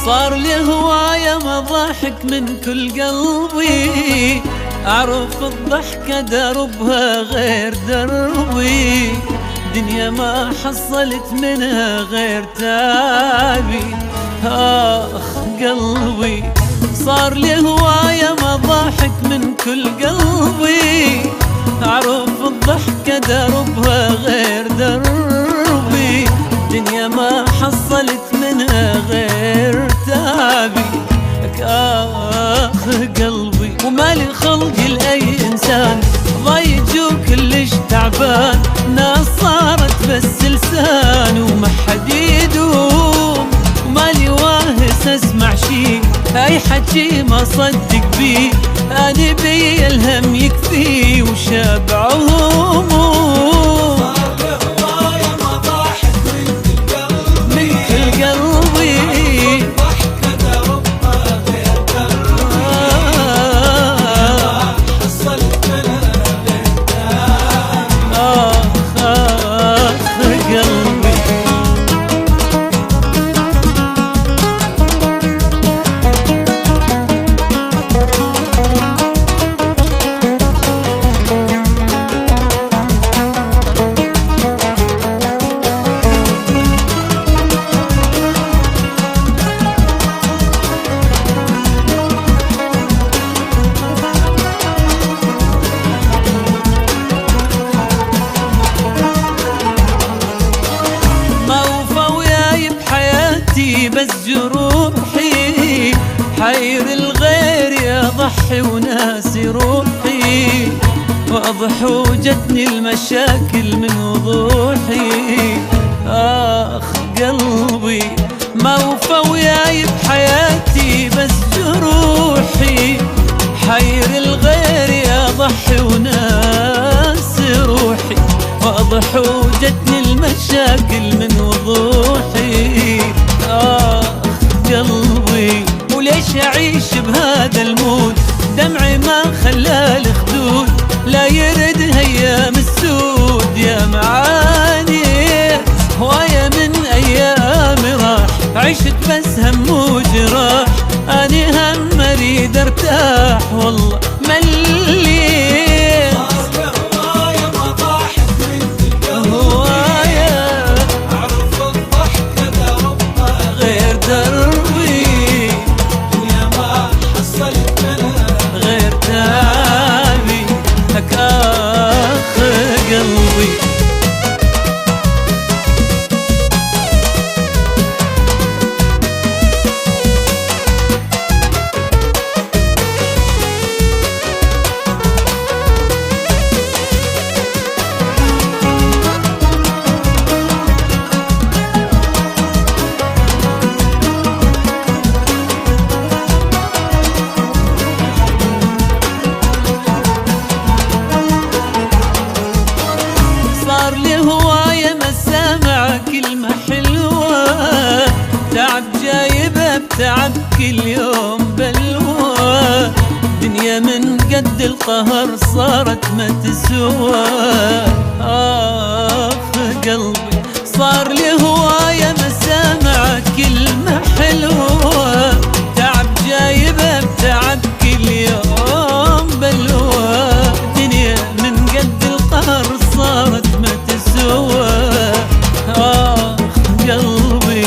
صار لي هواية مضاحك من كل قلبي، أعرف الضحكة دربها غير دربي، دنيا ما حصلت منها غير تعبي. آخ قلبي صار لي هواية مضاحك من كل قلبي، أعرف الضحكة دربها غير دربي، دنيا ما حصلت منها غير تعبي. آخ قلبي ومالي خلقي لأي إنسان ضايج وكلش تعبان، ناس صارت بس لسان وما حد يدوم، ومالي واهس اسمع شي اي حكي ما صدق بيه، أنا بي الهم يكفي وشابع هموم. صار له هواية مضاحك من كل قلبي، من كل قلبي ضحكة دربها غير دربي، ما حصلت منها غير تعبي. آخ قلبي بس جروحي حير الغير يضحي وناسي روحي، واضح وجتني المشاكل من وضوحي. آخ قلبي ما وفى وياي بحياتي بس جروحي، حير الغير يضحي وناسي روحي، واضح وجتني المشاكل من وضوحي. آخ قلبي وليش أعيش بهذا المود، دمعي ما خلى الخدود لا يرد أيام السود. يا معاني هواية من أيامي راح، عشت بس هم وجراح، أني هم أريد أرتاح والله مليت. صار له هواية مضاحك من كل قلبي، هواية أعرف الضحكة دربها غير دربي، دنيا ما حصلت منها غير تعبي. آخ قلبي صار لي هواية مسامع كلمة حلوة، تعب جايبه بتعب كل يوم بلوى، دنيا من قد القهر صارت ما تسوى. آخ قلبي صار لي هواية مسامع كلمة حلوة، تعب جايبه بتعب كل يوم بلوى، دنيا من قد القهر صارت ما تسوى. آخ قلبي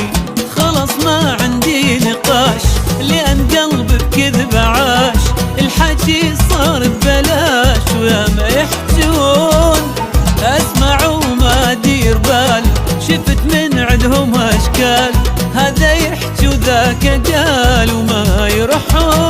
خلص ما عندي نقاش، لأن قلبي بكذب عاش، الحكي صار ببلاش ويا ما يحجون أسمع وما أدير بال، شفت من عندهم أشكال، هذا يحكي وذاك قال وما يروحون.